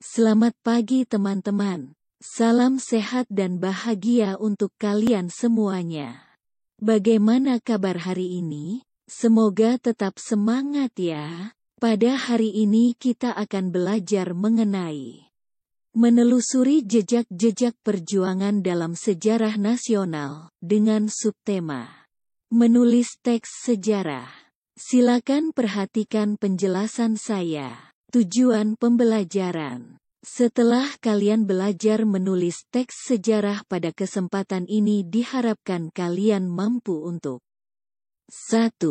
Selamat pagi teman-teman. Salam sehat dan bahagia untuk kalian semuanya. Bagaimana kabar hari ini? Semoga tetap semangat ya. Pada hari ini kita akan belajar mengenai menelusuri jejak-jejak perjuangan dalam sejarah nasional dengan subtema menulis teks sejarah. Silakan perhatikan penjelasan saya. Tujuan pembelajaran. Setelah kalian belajar menulis teks sejarah pada kesempatan ini diharapkan kalian mampu untuk 1.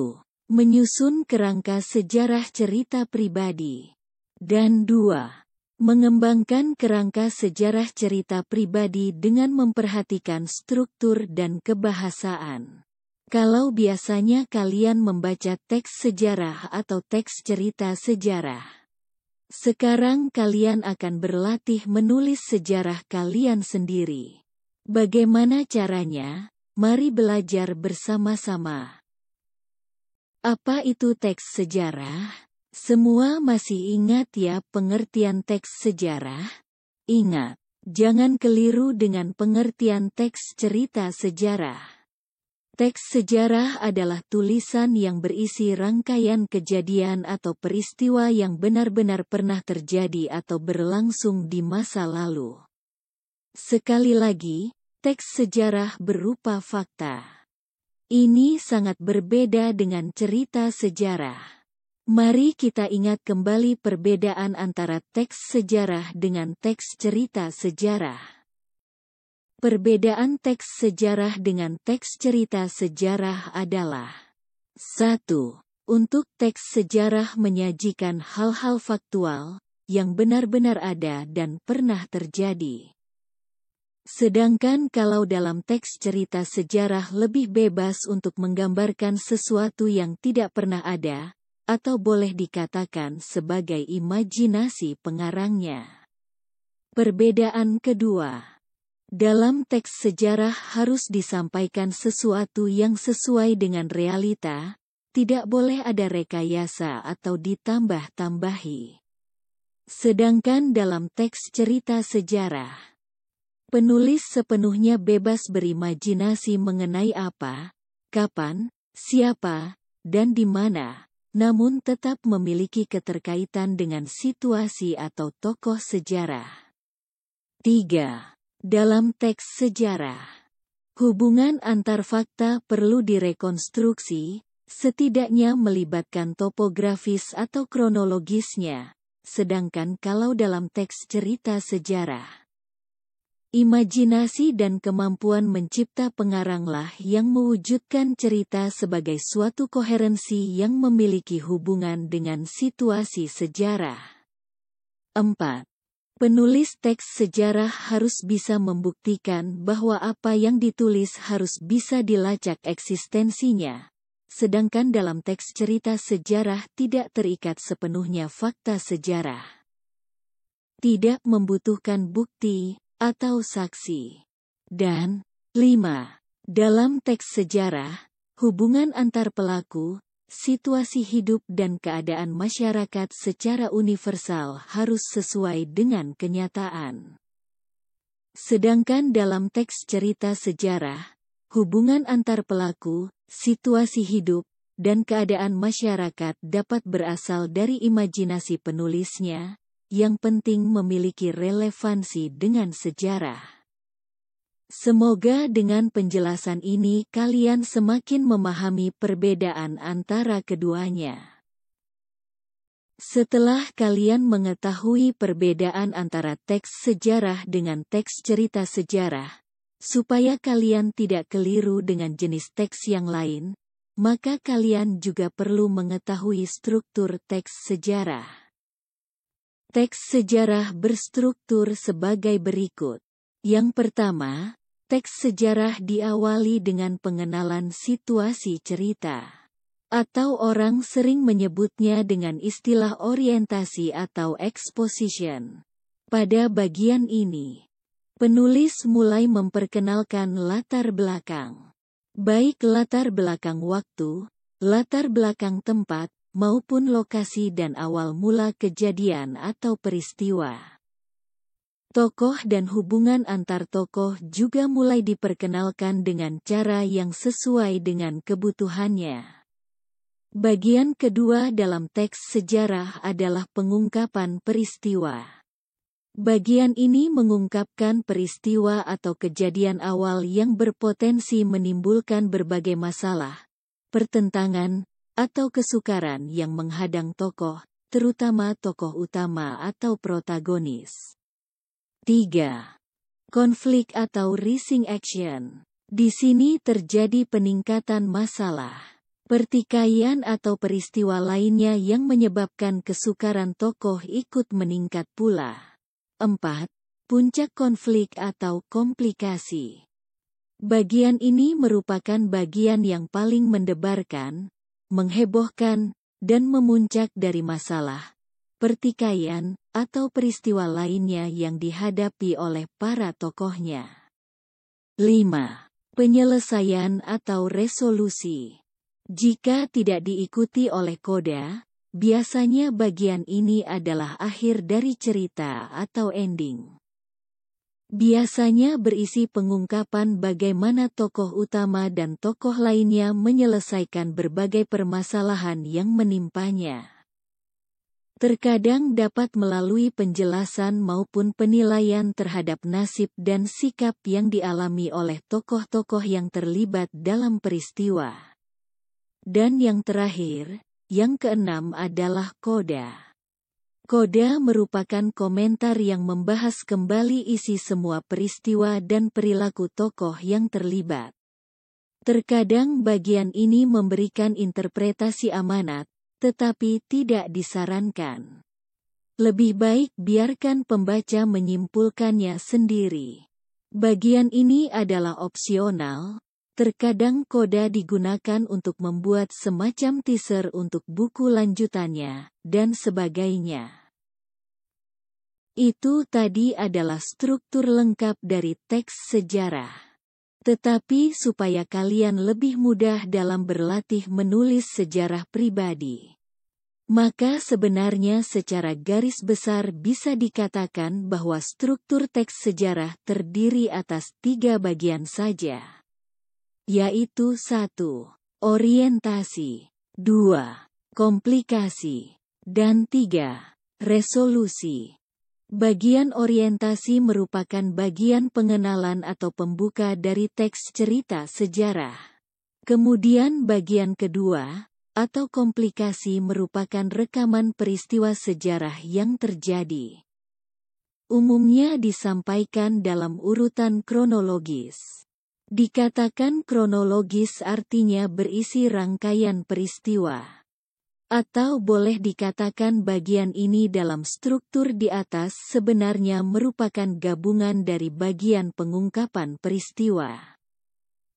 Menyusun kerangka sejarah cerita pribadi. Dan 2. Mengembangkan kerangka sejarah cerita pribadi dengan memperhatikan struktur dan kebahasaan. Kalau biasanya kalian membaca teks sejarah atau teks cerita sejarah, sekarang kalian akan berlatih menulis sejarah kalian sendiri. Bagaimana caranya? Mari belajar bersama-sama. Apa itu teks sejarah? Semua masih ingat ya pengertian teks sejarah? Ingat, jangan keliru dengan pengertian teks cerita sejarah. Teks sejarah adalah tulisan yang berisi rangkaian kejadian atau peristiwa yang benar-benar pernah terjadi atau berlangsung di masa lalu. Sekali lagi, teks sejarah berupa fakta. Ini sangat berbeda dengan cerita sejarah. Mari kita ingat kembali perbedaan antara teks sejarah dengan teks cerita sejarah. Perbedaan teks sejarah dengan teks cerita sejarah adalah 1. Untuk teks sejarah menyajikan hal-hal faktual yang benar-benar ada dan pernah terjadi. Sedangkan kalau dalam teks cerita sejarah lebih bebas untuk menggambarkan sesuatu yang tidak pernah ada, atau boleh dikatakan sebagai imajinasi pengarangnya. Perbedaan kedua. Dalam teks sejarah harus disampaikan sesuatu yang sesuai dengan realita, tidak boleh ada rekayasa atau ditambah-tambahi. Sedangkan dalam teks cerita sejarah, penulis sepenuhnya bebas berimajinasi mengenai apa, kapan, siapa, dan di mana, namun tetap memiliki keterkaitan dengan situasi atau tokoh sejarah. 3. Dalam teks sejarah, hubungan antar fakta perlu direkonstruksi, setidaknya melibatkan topografis atau kronologisnya, sedangkan kalau dalam teks cerita sejarah, imajinasi dan kemampuan mencipta pengaranglah yang mewujudkan cerita sebagai suatu koherensi yang memiliki hubungan dengan situasi sejarah. 4. Penulis teks sejarah harus bisa membuktikan bahwa apa yang ditulis harus bisa dilacak eksistensinya, sedangkan dalam teks cerita sejarah tidak terikat sepenuhnya fakta sejarah. Tidak membutuhkan bukti atau saksi. Dan 5. Dalam teks sejarah, hubungan antar pelaku, situasi hidup dan keadaan masyarakat secara universal harus sesuai dengan kenyataan. Sedangkan dalam teks cerita sejarah, hubungan antar pelaku, situasi hidup, dan keadaan masyarakat dapat berasal dari imajinasi penulisnya, yang penting memiliki relevansi dengan sejarah. Semoga dengan penjelasan ini kalian semakin memahami perbedaan antara keduanya. Setelah kalian mengetahui perbedaan antara teks sejarah dengan teks cerita sejarah, supaya kalian tidak keliru dengan jenis teks yang lain, maka kalian juga perlu mengetahui struktur teks sejarah. Teks sejarah berstruktur sebagai berikut. Yang pertama, teks sejarah diawali dengan pengenalan situasi cerita. Atau orang sering menyebutnya dengan istilah orientasi atau exposition. Pada bagian ini, penulis mulai memperkenalkan latar belakang. Baik latar belakang waktu, latar belakang tempat, maupun lokasi dan awal mula kejadian atau peristiwa. Tokoh dan hubungan antar tokoh juga mulai diperkenalkan dengan cara yang sesuai dengan kebutuhannya. Bagian kedua dalam teks sejarah adalah pengungkapan peristiwa. Bagian ini mengungkapkan peristiwa atau kejadian awal yang berpotensi menimbulkan berbagai masalah, pertentangan, atau kesukaran yang menghadang tokoh, terutama tokoh utama atau protagonis. 3. Konflik atau rising action. Di sini terjadi peningkatan masalah, pertikaian atau peristiwa lainnya yang menyebabkan kesukaran tokoh ikut meningkat pula. 4. Puncak konflik atau komplikasi. Bagian ini merupakan bagian yang paling mendebarkan, menghebohkan, dan memuncak dari masalah, pertikaian, atau peristiwa lainnya yang dihadapi oleh para tokohnya. 5. Penyelesaian atau resolusi. Jika tidak diikuti oleh koda, biasanya bagian ini adalah akhir dari cerita atau ending. Biasanya berisi pengungkapan bagaimana tokoh utama dan tokoh lainnya menyelesaikan berbagai permasalahan yang menimpanya. Terkadang dapat melalui penjelasan maupun penilaian terhadap nasib dan sikap yang dialami oleh tokoh-tokoh yang terlibat dalam peristiwa. Dan yang terakhir, yang keenam adalah koda. Koda merupakan komentar yang membahas kembali isi semua peristiwa dan perilaku tokoh yang terlibat. Terkadang bagian ini memberikan interpretasi amanat, tetapi tidak disarankan. Lebih baik biarkan pembaca menyimpulkannya sendiri. Bagian ini adalah opsional, terkadang koda digunakan untuk membuat semacam teaser untuk buku lanjutannya, dan sebagainya. Itu tadi adalah struktur lengkap dari teks sejarah. Tetapi supaya kalian lebih mudah dalam berlatih menulis sejarah pribadi, maka sebenarnya secara garis besar bisa dikatakan bahwa struktur teks sejarah terdiri atas 3 bagian saja, yaitu 1. Orientasi, 2. Komplikasi, dan 3. Resolusi. Bagian orientasi merupakan bagian pengenalan atau pembuka dari teks cerita sejarah. Kemudian bagian kedua, atau komplikasi merupakan rekaman peristiwa sejarah yang terjadi. Umumnya disampaikan dalam urutan kronologis. Dikatakan kronologis artinya berisi rangkaian peristiwa. Atau boleh dikatakan bagian ini dalam struktur di atas sebenarnya merupakan gabungan dari bagian pengungkapan peristiwa,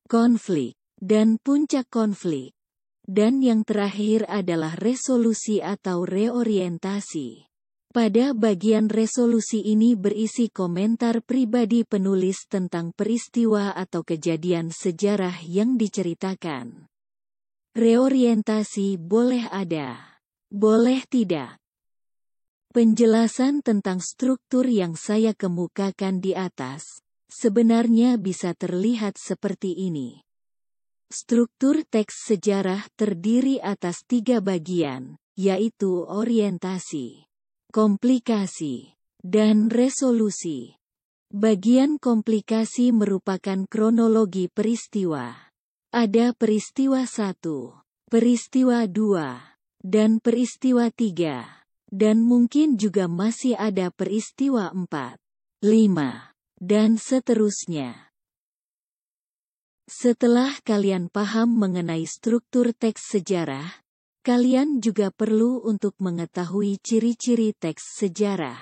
konflik, dan puncak konflik. Dan yang terakhir adalah resolusi atau reorientasi. Pada bagian resolusi ini berisi komentar pribadi penulis tentang peristiwa atau kejadian sejarah yang diceritakan. Reorientasi boleh ada, boleh tidak. Penjelasan tentang struktur yang saya kemukakan di atas, sebenarnya bisa terlihat seperti ini. Struktur teks sejarah terdiri atas 3 bagian, yaitu orientasi, komplikasi, dan resolusi. Bagian komplikasi merupakan kronologi peristiwa. Ada peristiwa 1, peristiwa 2, dan peristiwa 3, dan mungkin juga masih ada peristiwa 4, 5, dan seterusnya. Setelah kalian paham mengenai struktur teks sejarah, kalian juga perlu untuk mengetahui ciri-ciri teks sejarah.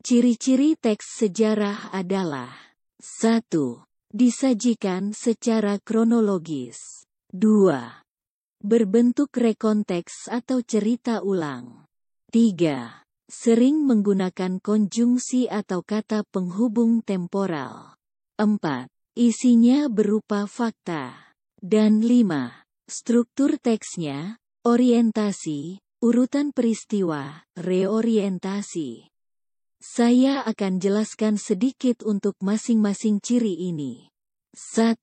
Ciri-ciri teks sejarah adalah 1. Disajikan secara kronologis. 2. Berbentuk rekonteks atau cerita ulang. 3. Sering menggunakan konjungsi atau kata penghubung temporal. 4. Isinya berupa fakta. Dan 5. Struktur teksnya, orientasi, urutan peristiwa, reorientasi. Saya akan jelaskan sedikit untuk masing-masing ciri ini. 1.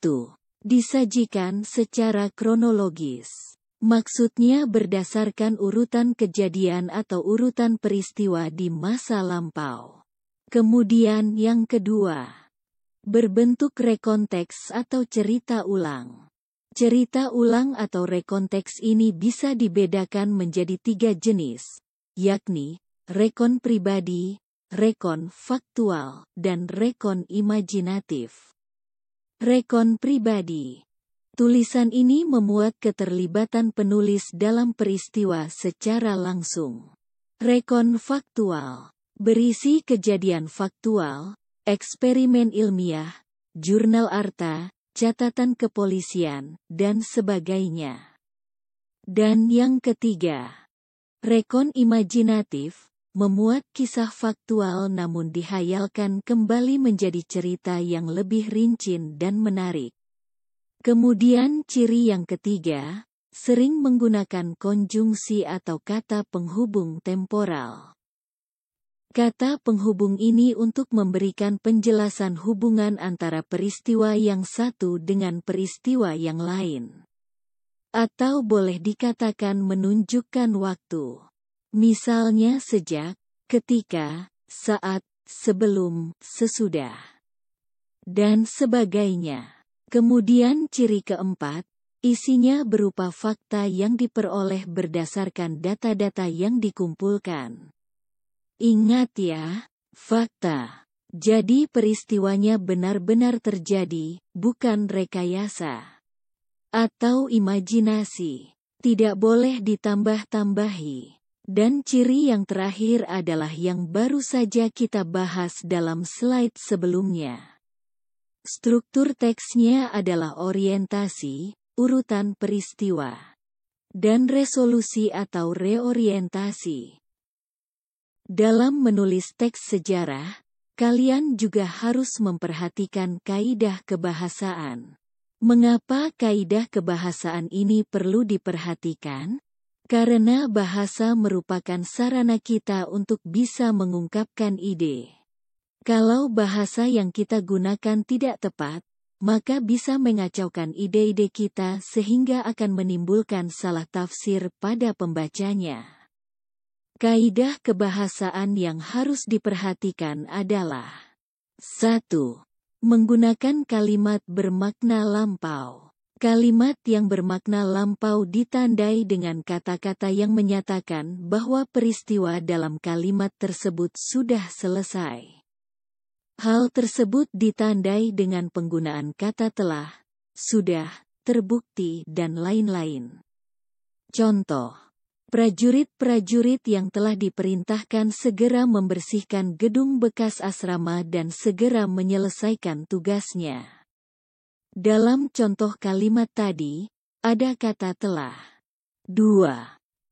Disajikan secara kronologis. Maksudnya berdasarkan urutan kejadian atau urutan peristiwa di masa lampau. Kemudian yang kedua, berbentuk rekonteks atau cerita ulang. Cerita ulang atau rekonteks ini bisa dibedakan menjadi 3 jenis, yakni rekon pribadi, rekon faktual, dan rekon imajinatif. Rekon pribadi. Tulisan ini memuat keterlibatan penulis dalam peristiwa secara langsung. Rekon faktual. Berisi kejadian faktual, eksperimen ilmiah, jurnal arta, catatan kepolisian, dan sebagainya. Dan yang ketiga, rekon imajinatif, memuat kisah faktual namun dihayalkan kembali menjadi cerita yang lebih rinci dan menarik. Kemudian ciri yang ketiga, sering menggunakan konjungsi atau kata penghubung temporal. Kata penghubung ini untuk memberikan penjelasan hubungan antara peristiwa yang satu dengan peristiwa yang lain. Atau boleh dikatakan menunjukkan waktu. Misalnya sejak, ketika, saat, sebelum, sesudah, dan sebagainya. Kemudian ciri keempat, isinya berupa fakta yang diperoleh berdasarkan data-data yang dikumpulkan. Ingat ya, fakta. Jadi peristiwanya benar-benar terjadi, bukan rekayasa atau imajinasi. Tidak boleh ditambah-tambahi. Dan ciri yang terakhir adalah yang baru saja kita bahas dalam slide sebelumnya. Struktur teksnya adalah orientasi, urutan peristiwa, dan resolusi atau reorientasi. Dalam menulis teks sejarah, kalian juga harus memperhatikan kaidah kebahasaan. Mengapa kaidah kebahasaan ini perlu diperhatikan? Karena bahasa merupakan sarana kita untuk bisa mengungkapkan ide. Kalau bahasa yang kita gunakan tidak tepat, maka bisa mengacaukan ide-ide kita sehingga akan menimbulkan salah tafsir pada pembacanya. Kaidah kebahasaan yang harus diperhatikan adalah 1. Menggunakan kalimat bermakna lampau. Kalimat yang bermakna lampau ditandai dengan kata-kata yang menyatakan bahwa peristiwa dalam kalimat tersebut sudah selesai. Hal tersebut ditandai dengan penggunaan kata telah, sudah, terbukti, dan lain-lain. Contoh, prajurit-prajurit yang telah diperintahkan segera membersihkan gedung bekas asrama dan segera menyelesaikan tugasnya. Dalam contoh kalimat tadi, ada kata telah. 2.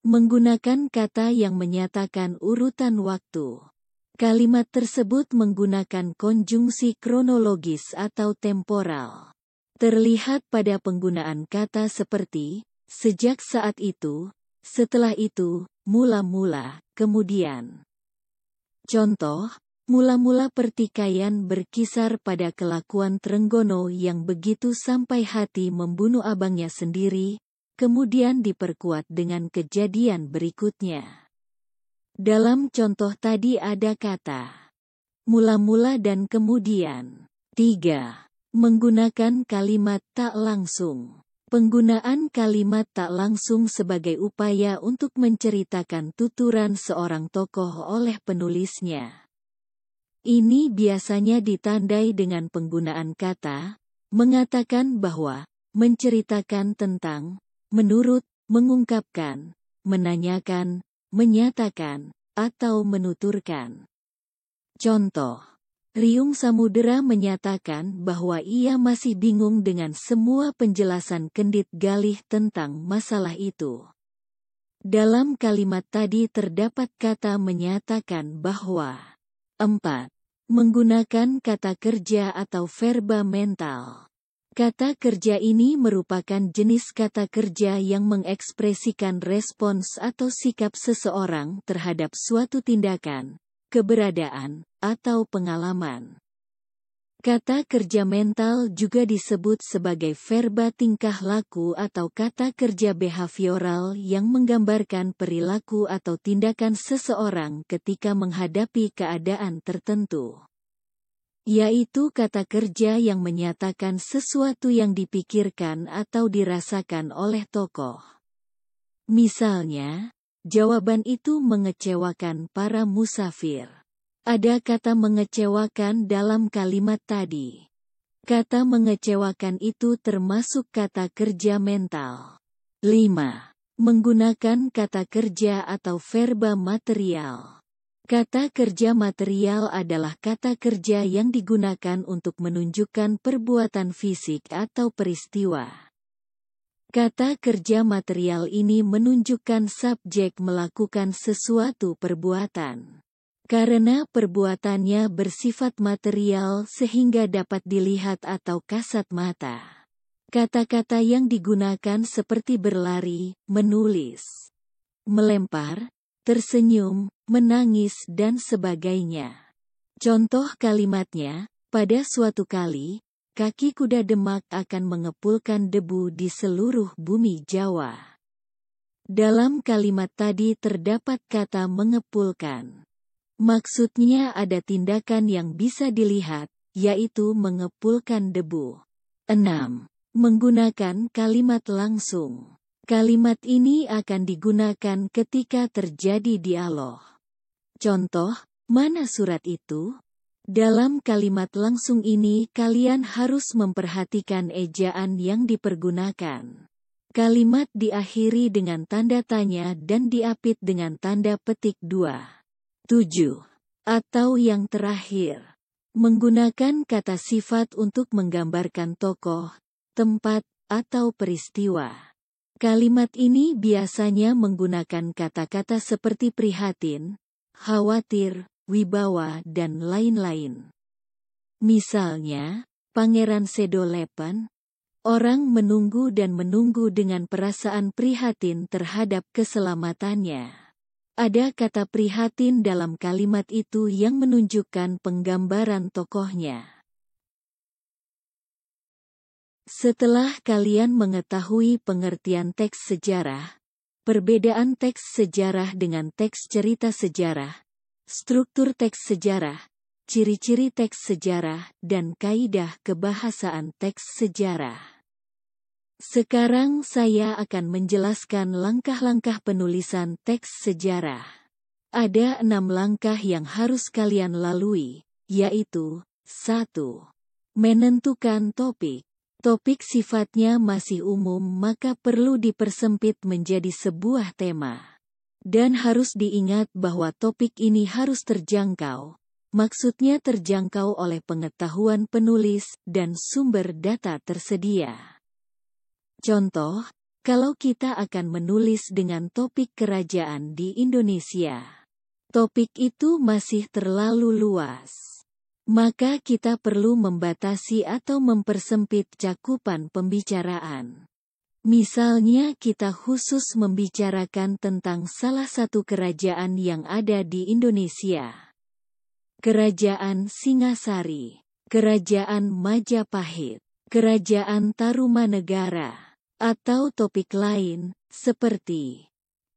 Menggunakan kata yang menyatakan urutan waktu. Kalimat tersebut menggunakan konjungsi kronologis atau temporal. Terlihat pada penggunaan kata seperti, sejak saat itu, setelah itu, mula-mula, kemudian. Contoh, mula-mula pertikaian berkisar pada kelakuan Trenggono yang begitu sampai hati membunuh abangnya sendiri, kemudian diperkuat dengan kejadian berikutnya. Dalam contoh tadi ada kata mula-mula dan kemudian. 3. Menggunakan kalimat tak langsung. Penggunaan kalimat tak langsung sebagai upaya untuk menceritakan tuturan seorang tokoh oleh penulisnya. Ini biasanya ditandai dengan penggunaan kata, mengatakan bahwa, menceritakan tentang, menurut, mengungkapkan, menanyakan, menyatakan, atau menuturkan. Contoh, Riung Samudera menyatakan bahwa ia masih bingung dengan semua penjelasan Kendit Galih tentang masalah itu. Dalam kalimat tadi terdapat kata menyatakan bahwa. 4. Menggunakan kata kerja atau verba mental. Kata kerja ini merupakan jenis kata kerja yang mengekspresikan respons atau sikap seseorang terhadap suatu tindakan, keberadaan, atau pengalaman. Kata kerja mental juga disebut sebagai verba tingkah laku atau kata kerja behavioral yang menggambarkan perilaku atau tindakan seseorang ketika menghadapi keadaan tertentu. Yaitu kata kerja yang menyatakan sesuatu yang dipikirkan atau dirasakan oleh tokoh. Misalnya, jawaban itu mengecewakan para musafir. Ada kata mengecewakan dalam kalimat tadi. Kata mengecewakan itu termasuk kata kerja mental. 5. Menggunakan kata kerja atau verba material. Kata kerja material adalah kata kerja yang digunakan untuk menunjukkan perbuatan fisik atau peristiwa. Kata kerja material ini menunjukkan subjek melakukan sesuatu perbuatan. Karena perbuatannya bersifat material sehingga dapat dilihat atau kasat mata. Kata-kata yang digunakan seperti berlari, menulis, melempar, tersenyum, menangis dan sebagainya. Contoh kalimatnya, pada suatu kali, kaki kuda Demak akan mengepulkan debu di seluruh bumi Jawa. Dalam kalimat tadi terdapat kata mengepulkan. Maksudnya ada tindakan yang bisa dilihat, yaitu mengepulkan debu. 6. Menggunakan kalimat langsung. Kalimat ini akan digunakan ketika terjadi dialog. Contoh, mana surat itu? Dalam kalimat langsung ini kalian harus memperhatikan ejaan yang dipergunakan. Kalimat diakhiri dengan tanda tanya dan diapit dengan tanda petik 2. 7. Atau yang terakhir. Menggunakan kata sifat untuk menggambarkan tokoh, tempat, atau peristiwa. Kalimat ini biasanya menggunakan kata-kata seperti prihatin, khawatir, wibawa dan lain-lain. Misalnya, Pangeran Sedolepan, orang menunggu dan menunggu dengan perasaan prihatin terhadap keselamatannya. Ada kata prihatin dalam kalimat itu yang menunjukkan penggambaran tokohnya. Setelah kalian mengetahui pengertian teks sejarah, perbedaan teks sejarah dengan teks cerita sejarah, struktur teks sejarah, ciri-ciri teks sejarah, dan kaidah kebahasaan teks sejarah. Sekarang saya akan menjelaskan langkah-langkah penulisan teks sejarah. Ada 6 langkah yang harus kalian lalui, yaitu 1. Menentukan topik. Topik sifatnya masih umum maka perlu dipersempit menjadi sebuah tema. Dan harus diingat bahwa topik ini harus terjangkau. Maksudnya terjangkau oleh pengetahuan penulis dan sumber data tersedia. Contoh, kalau kita akan menulis dengan topik kerajaan di Indonesia, topik itu masih terlalu luas. Maka kita perlu membatasi atau mempersempit cakupan pembicaraan. Misalnya kita khusus membicarakan tentang salah satu kerajaan yang ada di Indonesia. Kerajaan Singasari, Kerajaan Majapahit, Kerajaan Tarumanegara. Atau topik lain, seperti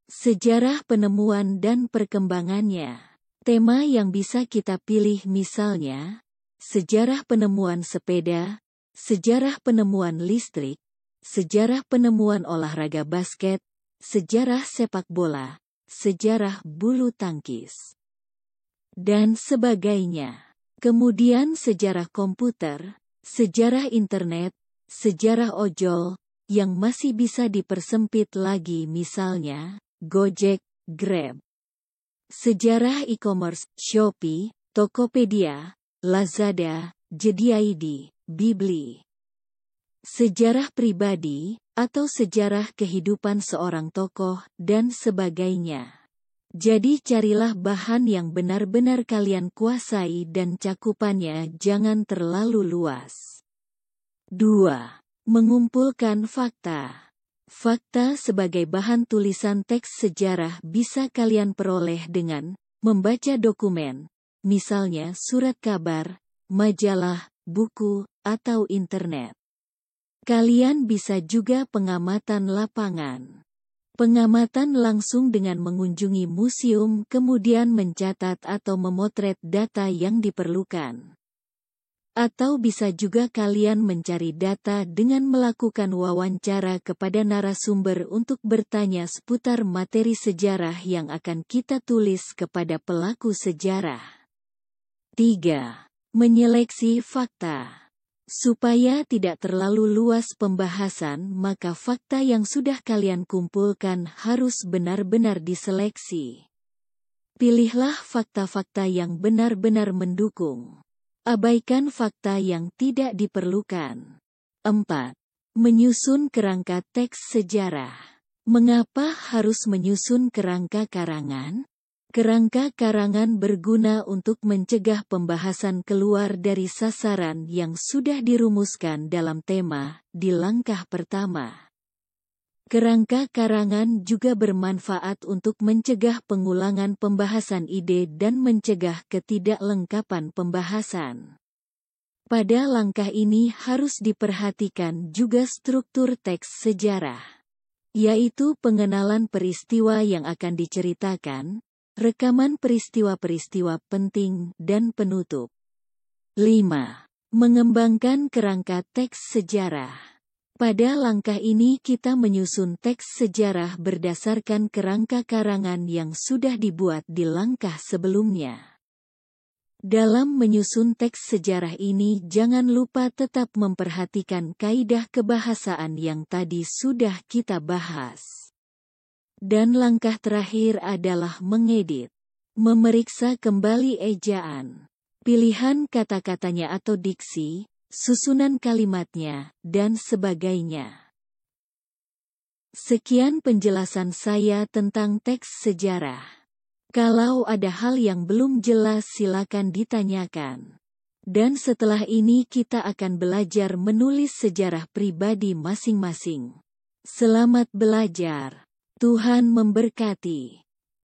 sejarah penemuan dan perkembangannya. Tema yang bisa kita pilih misalnya, sejarah penemuan sepeda, sejarah penemuan listrik, sejarah penemuan olahraga basket, sejarah sepak bola, sejarah bulu tangkis, dan sebagainya. Kemudian sejarah komputer, sejarah internet, sejarah ojol, yang masih bisa dipersempit lagi misalnya, Gojek, Grab. Sejarah e-commerce, Shopee, Tokopedia, Lazada, JD.id, Bibli. Sejarah pribadi, atau sejarah kehidupan seorang tokoh, dan sebagainya. Jadi carilah bahan yang benar-benar kalian kuasai dan cakupannya jangan terlalu luas. 2. Mengumpulkan fakta. Fakta sebagai bahan tulisan teks sejarah bisa kalian peroleh dengan membaca dokumen, misalnya surat kabar, majalah, buku, atau internet. Kalian bisa juga pengamatan lapangan. Pengamatan langsung dengan mengunjungi museum kemudian mencatat atau memotret data yang diperlukan. Atau bisa juga kalian mencari data dengan melakukan wawancara kepada narasumber untuk bertanya seputar materi sejarah yang akan kita tulis kepada pelaku sejarah. 3. Menyeleksi fakta. Supaya tidak terlalu luas pembahasan, maka fakta yang sudah kalian kumpulkan harus benar-benar diseleksi. Pilihlah fakta-fakta yang benar-benar mendukung. Abaikan fakta yang tidak diperlukan. 4. Menyusun kerangka teks sejarah. Mengapa harus menyusun kerangka karangan? Kerangka karangan berguna untuk mencegah pembahasan keluar dari sasaran yang sudah dirumuskan dalam tema di langkah pertama. Kerangka karangan juga bermanfaat untuk mencegah pengulangan pembahasan ide dan mencegah ketidaklengkapan pembahasan. Pada langkah ini harus diperhatikan juga struktur teks sejarah, yaitu pengenalan peristiwa yang akan diceritakan, rekaman peristiwa-peristiwa penting, dan penutup. 5. Mengembangkan kerangka teks sejarah. Pada langkah ini kita menyusun teks sejarah berdasarkan kerangka karangan yang sudah dibuat di langkah sebelumnya. Dalam menyusun teks sejarah ini jangan lupa tetap memperhatikan kaidah kebahasaan yang tadi sudah kita bahas. Dan langkah terakhir adalah mengedit. Memeriksa kembali ejaan, pilihan kata-katanya atau diksi, susunan kalimatnya, dan sebagainya. Sekian penjelasan saya tentang teks sejarah. Kalau ada hal yang belum jelas silakan ditanyakan. Dan setelah ini kita akan belajar menulis sejarah pribadi masing-masing. Selamat belajar. Tuhan memberkati.